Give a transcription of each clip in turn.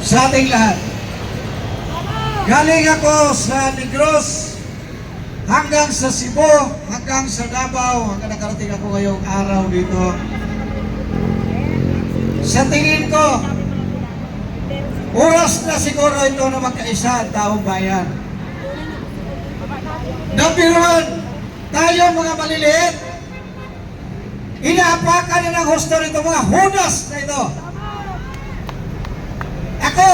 sa ating lahat. Galing ako sa Negros hanggang sa Cebu, hanggang sa Davao, hanggang nakarating ako ngayong araw dito. Sa tingin ko, oras na siguro ito na magkaisa ang taong bayan. Number one, tayo mga maliliit, inaapakan na ng husto nito mga hudas na ito. Ako,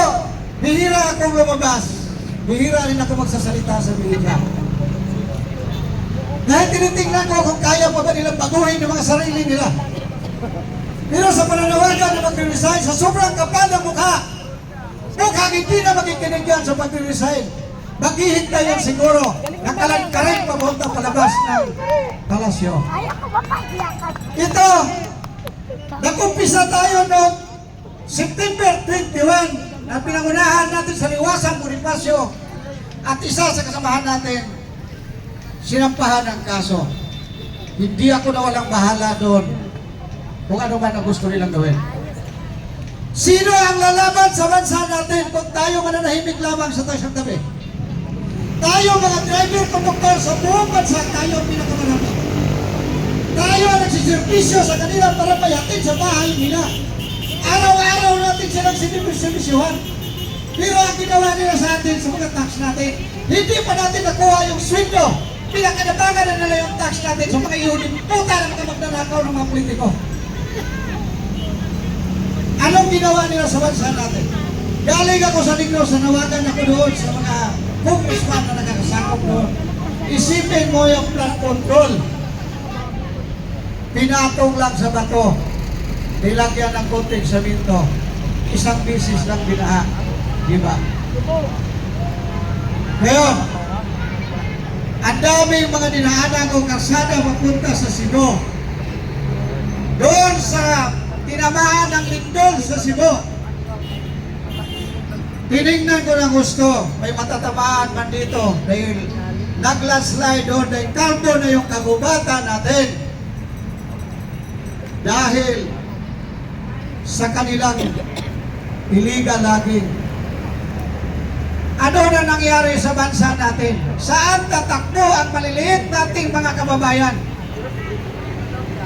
bihira akong lumabas. Bihira rin ako magsasalita sa media. Dahil tinitingnan ko kung kaya pa ba nilang baguhin yung mga sarili nila. Pero sa pananawagan na mag-resign, sa sobrang kapal ng mukha, mukhang hindi na makikinig yan sa pag-resign. Maghihintayan siguro na kalangkarin papunta palabas ng palasyo. Ito, nag-umpisa tayo noong September 21 na pinangunahan natin sa Liwasan, Bonifacio, at isa sa kasamahan natin, sinampahan ng kaso. Hindi ako na walang bahala doon kung ano man ang gusto nilang gawin. Sino ang lalaban sa bansa natin kung tayo mananahimik lamang sa tayo tabi? Tayo mga driver, conductor sa buong bansa, tayo ang pinakamarami. Tayo ang nagsiservisyo sa kanila para payatin sa bahay nila. Araw-araw natin silang siniservisyohan. Pero ang ginawa nila sa atin sa mga tax natin, hindi pa natin nakuha yung sweldo. Pinakadabangan na nila yung tax natin sa mga iunin. Puta na mga magnanakaw ng mga politiko. Anong ginawa nila sa bansa natin? Galing ako sa Negros, nawagan ako doon sa mga congressman na nakakasakop doon. Isipin mo yung flood control. Pinatong lang sa bato. Nilagyan ng konting saminto. Isang bisis lang binaha. Diba? Ngayon, ang daming mga dinaanan kong karsada mapunta sa Cebu. Doon sa tinamaan ng lindol sa Cebu. Tinignan ko ng gusto. May matatamaan man dito. Dahil naglandslide doon. Dahil kalbo na yung kagubatan natin. Dahil sa kanilang illegal logging. Ano na nangyari sa bansa natin? Saan tatakbo ang maliliit nating mga kababayan?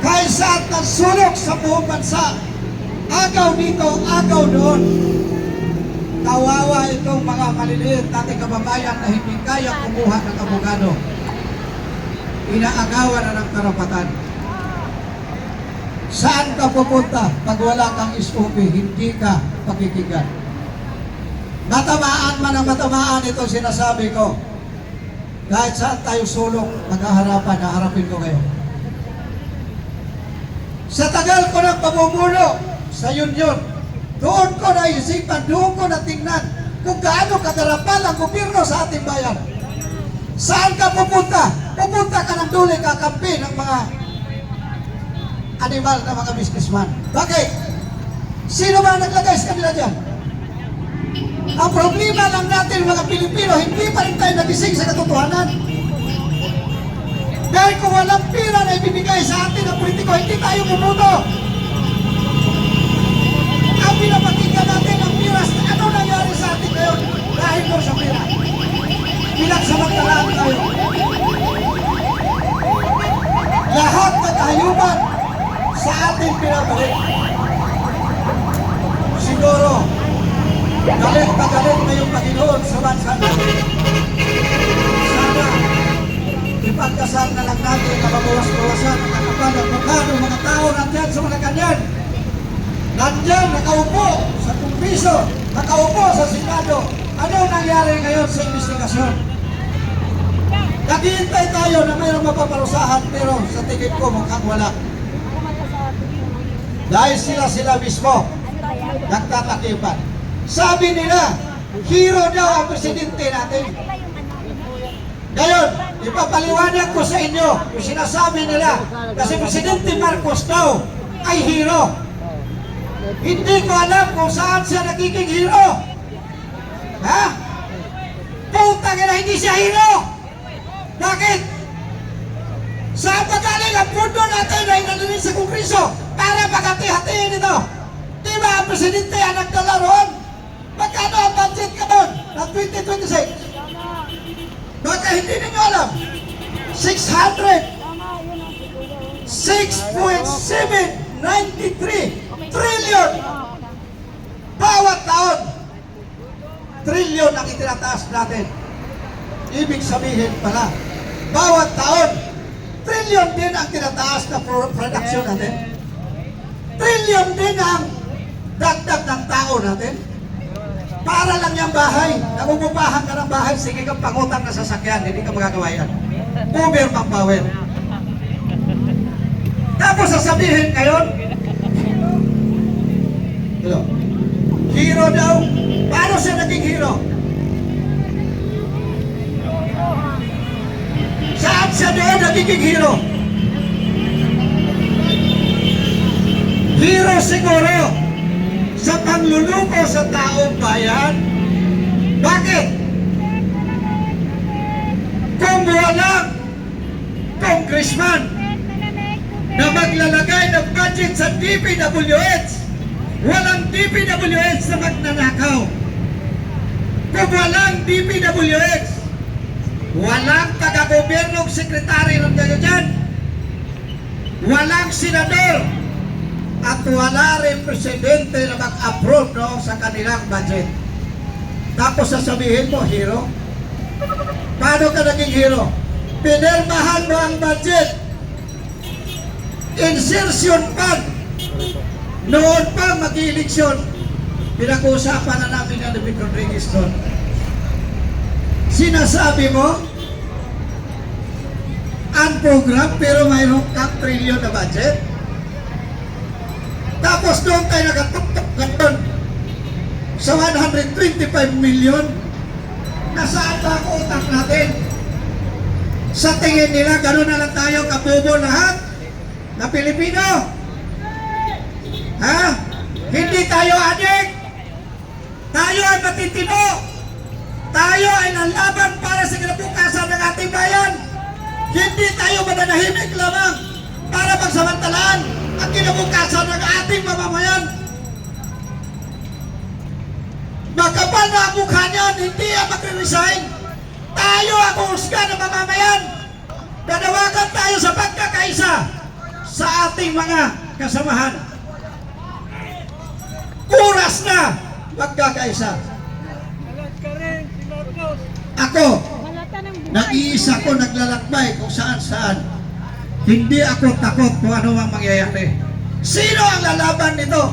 Kaysa at nagsulok sa buong bansa, agaw dito, agaw doon. Kawawa itong mga maliliit nating kababayan na hindi kaya kumuha ng abogado. Inaagawan na ng karapatan. Saan ka pupunta pag wala kang SOP, hindi ka pakikinggan? Matamaan man ang matamaan, ito sinasabi ko. Kahit saan tayo sulok, maghaharapan, haharapin ko kayo. Sa tagal ko ng pamumuno sa union, doon ko naisipan, doon ko natingnan kung gaano kagarapal ang gobyerno sa ating bayan. Saan ka pupunta? Pupunta ka ng duli, kakampi ng mga animal na mga businessman. Bakit? Sino ba naglagay sa kanila dyan? Ang problema lang natin mga Pilipino, hindi pa rin tayo nagising sa katotohanan. Dahil kung walang pira na ibibigay sa atin ng politiko, hindi tayo bumuto. Ang pinapakinggan natin ang piras, ano nangyari sa atin ngayon? Dahil mo sa pira. Pinagsamantalaan tayo. Lahat ng kahayupan sa ating pinabalik. Siguro, galit na yung Panginoon sa bansa natin. Sana, ipagkasal na lang natin na mabawas-bawasan ang kakapal at magkano mga tao nandyan sa mga kanyan. Nandyan, nakaupo sa kumpiso, nakaupo sa Senado. Ano nangyari ngayon sa investigasyon? Naghihintay tayo na mayroong mapaparusahan, pero sa tingin ko mukhang wala. Dahil sila mismo nagtatakipan. Sabi nila, hero daw ang presidente natin. Ngayon, ipapaliwanag ko sa inyo yung sinasabi nila kasi Presidente Marcos daw ay hero. Hindi ko alam kung saan siya nagiging hero. Ha? Puta ka na, hindi siya hero. Bakit? Saan pa galing ang pundo natin na inalimin sa Kongreso para pagkati-hatiin ito? Diba ang presidente ang nagdala roon? 793 trillion. Bawat taon, trillion ang itinataas natin. Ibig sabihin pala, bawat taon, trillion din ang tinataas na production natin. Trillion din ang dagdag ng tao natin. Para lang yung bahay. Nagugupahan ka ng bahay, sige kang pangutang na sasakyan, hindi ka magagawa yan. Uber manpower. Tapos sasabihin ngayon, hero daw. Paano siya naging hero? Saan siya doon nagiging hero? Hero siguro sa pangluluko sa taong bayan. Bakit? Kung walang congressman na maglalagay ng budget sa DPWH, walang DPWH na magnanakaw. Kung walang DPWH, walang taga-gobernong sekretary ng ganyan, walang senador, at wala rin presidente na mag-approve sa kanilang budget. Tapos sasabihin mo, hero? Paano ka naging hero? Pinirmahan mo ang budget. Insertion fund. Noon pa mag-eleksyon, pinag-uusapan na namin ang David Rodriguez doon. Sinasabi mo, unprogram pero mayroong kang trillion na budget. Tapos doon tayo nakatuktok doon sa 125 million. Nasaan ba ang utak natin? Sa tingin nila, gano'n na lang tayo kabobo lahat na Pilipino. Ha? Hindi tayo adik. Tayo ay matitino. Tayo ay lalaban para sa kinabukasan ng ating bayan. Hindi tayo mananahimik lamang para pagsamantalaan ang kinabukasan ng ating mamamayan. Magkapal na ang mukha niyan, hindi ang mag-resign. Tayo ang husga ng mamamayan. Nanawagan tayo sa pagkakaisa sa ating mga kasamahan. Oras na magkakaisa. Ako, nag-iisa ko naglalakbay kung saan-saan. Hindi ako takot kung ano ang mangyayari. Sino ang lalaban nito?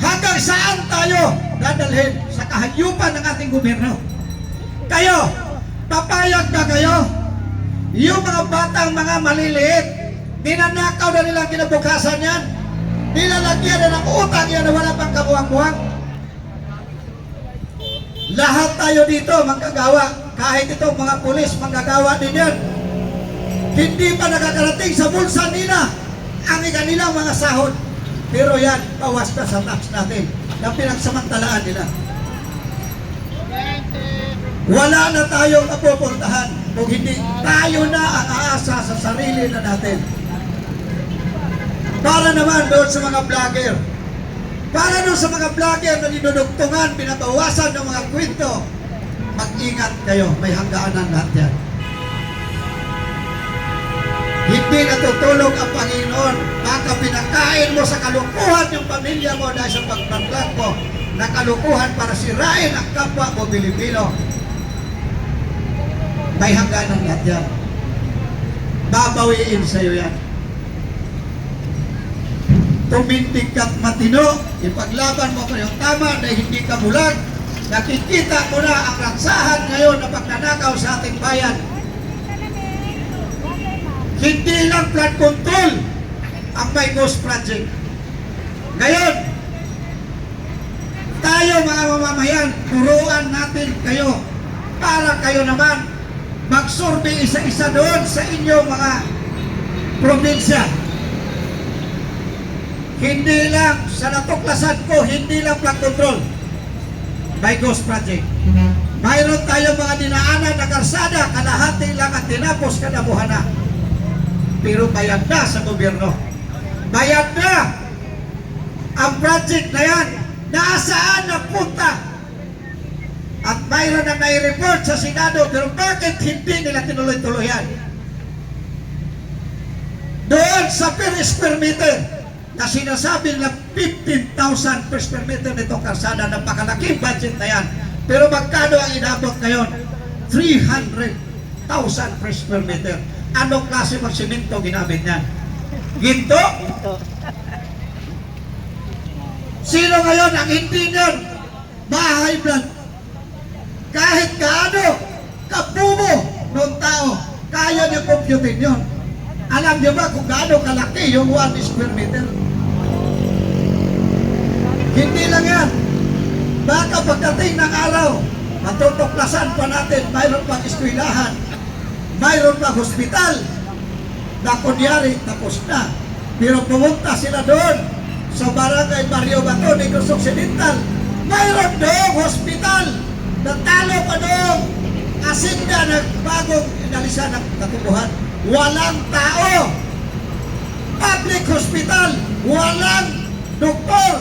Hanggang saan tayo dadalhin sa kahayupan ng ating gobyerno? Kayo, papayag na kayo? Yung mga batang mga maliliit, ninanakaw na nilang kinabukasan yan. Nilalagyan na ng utang yan na wala pang kabuang-buang. Lahat tayo dito manggagawa. Kahit itong mga pulis, manggagawa din yan. Hindi pa nakakarating sa bulsa nila ang kanilang mga sahod. Pero yan, bawas na sa tax natin na pinagsamantalaan nila. Wala na tayong napupuntahan kung hindi tayo na ang aasa sa sarili na natin. Para naman doon sa mga vlogger. Para doon sa mga vlogger na dinudugtungan, pinabawasan ng mga kwento. Mag-ingat kayo, may hangganan lahat yan. Hindi natutulog ang Panginoon. Baka pinakain mo sa kalukuhan yung pamilya mo dahil sa pagpanglag mo na kalukuhan para sirain ang kapwa mo Pilipino. May hangganan lahat yan. Babawiin sa'yo yan. Tumindig ka't matino, ipaglaban mo ko yung tama na hindi ka bulag. Nakikita mo na ang ransahan ngayon na pagnanakaw sa ating bayan. Hindi lang flood control ang may ghost project. Ngayon, tayo mga mamamayan, turuan natin kayo para kayo naman mag-survey isa-isa doon sa inyong mga probinsya. Hindi lang, sa natuklasan ko, hindi lang flood control, may ghost project. Mayroon tayo mga dinaanan na karsada, kalahati lang at tinapos kadabuhana. Pero bayad na sa gobyerno. Bayad na ang project na yan. Nasaan napunta? At mayroon na nai-report sa Senado, pero bakit hindi nila tinuloy-tuloy yan? Doon sa per square meter na sinasabi na 15,000 per square meter nitong kalsada, napakalaking budget na yan. Pero magkano ang inabot ngayon? 300,000 per square meter. Anong klase ng simento ginamit niyan? Ginto? Sino ngayon ang hindi niyan bahay blood? Kahit gaano kabubo ng tao, kaya niya computin yun. Alam niyo ba kung gaano kalaki yung 1 square meter? Hindi lang yan. Baka pagdating ng araw, matutuklasan pa natin, mayroon pang eskwelahan, mayroon pang hospital, na kunyari tapos na. Pero pumunta sila doon sa barangay Barrio Bato, Negros Occidental, mayroon doon hospital, natalo pa doon, asinda na bagong inalisan ng katubuhan. Walang tao. Public hospital, walang doktor.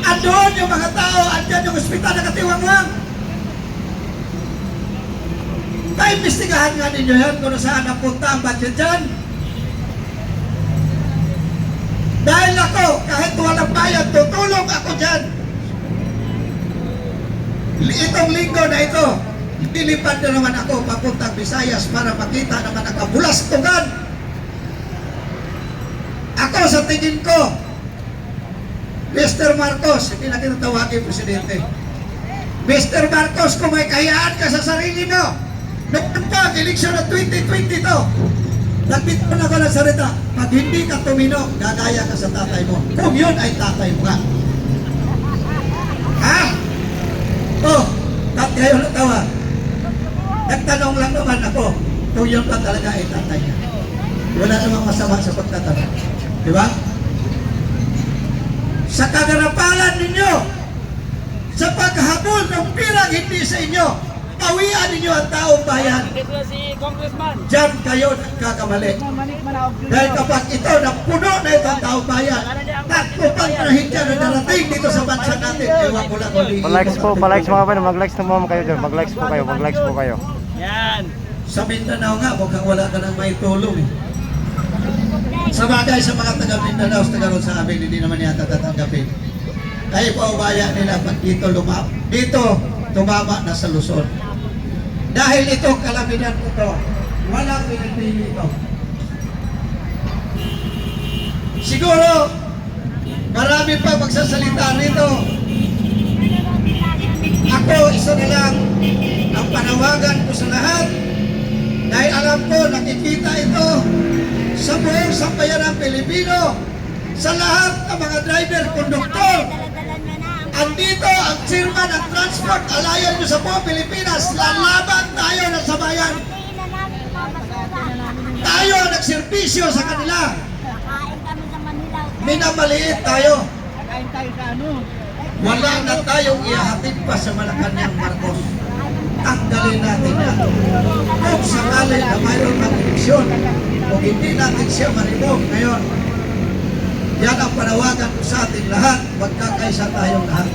Andun yung mga tao, andyan yung hospital nakatiwang-wang. Paimbestigahan nga ninyo yan kung saan napunta ang budget dyan. Dahil ako, kahit walang bayad, tutulong ako dyan. Itong linggo na ito, nilipad na naman ako papuntang Visayas para makita naman ang kabulastugan. Ako sa tingin ko, Mr. Marcos, hindi na tinatawagin Presidente. Mr. Marcos, kung may kayaan ka sa sarili mo, noon pa, eleksyon ng 2020 to, nagbito na ko ng salita, pag hindi ka tumino, gagaya ka sa tatay mo. Kung yun ay tatay mo ka. Ha? Oh, ba't kayo natawa? Nagtanong lang naman ako kung yun pa talaga ay tatay niya. Wala namang masama sa pagtatanong. Di ba? Sa kagarapalan ninyo, sa paghabol ng pirang hindi sa inyo, pawian ninyo ang taong bayan. Diyan kayo nagkakamali. Dahil kapag ito napuno na itong taong bayan, nagpupantrahin dyan na darating dito sa bansa natin, ewan ko lang ulit. Pa-likes po, pa-likes mga kapatid, mag-likes na mo kayo dyan, mag-likes po kayo, mag-likes po kayo. Yan. Sa Mindanao nga, mukhang wala ka nang may tulong eh. Sa bagay sa mga taga Mindanao, taga ron sa amin, hindi naman yata tatanggapin. Kaya paubaya nila pag dito tumama na sa Luzon. Dahil ito, kalaminan ko to, walang pinipili ito. Siguro, marami pa magsasalita rito. Ako, isa na lang ang panawagan ko sa lahat. Dahil alam ko, nakikita ito sa buong sambayan ng Pilipino, sa lahat ng mga driver, konduktor. Andito ang chairman ng Transport Alliance sa buong Pilipinas. Lalaban tayo ng sabayan. Tayo nagservisyo sa kanila. Minamaliit tayo. Wala na tayong ihahatid pa sa Malacanang, Marcos. Tanggalin natin yan. Kung sakali na mayroon ng eleksyon, kung hindi natin siya ma-remove ngayon, yan ang panawagan ko sa ating lahat, magkakaisa tayong lahat.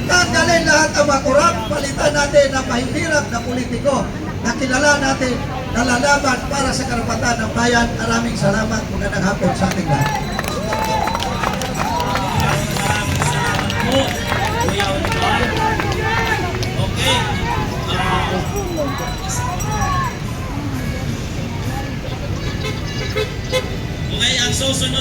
Tanggalin lahat ang makurap, palitan natin ang mahihirap na politiko na kilala natin, na lalaban para sa karapatan ng bayan. Maraming salamat, magandang hapon sa ating lahat. Okay, ang susunod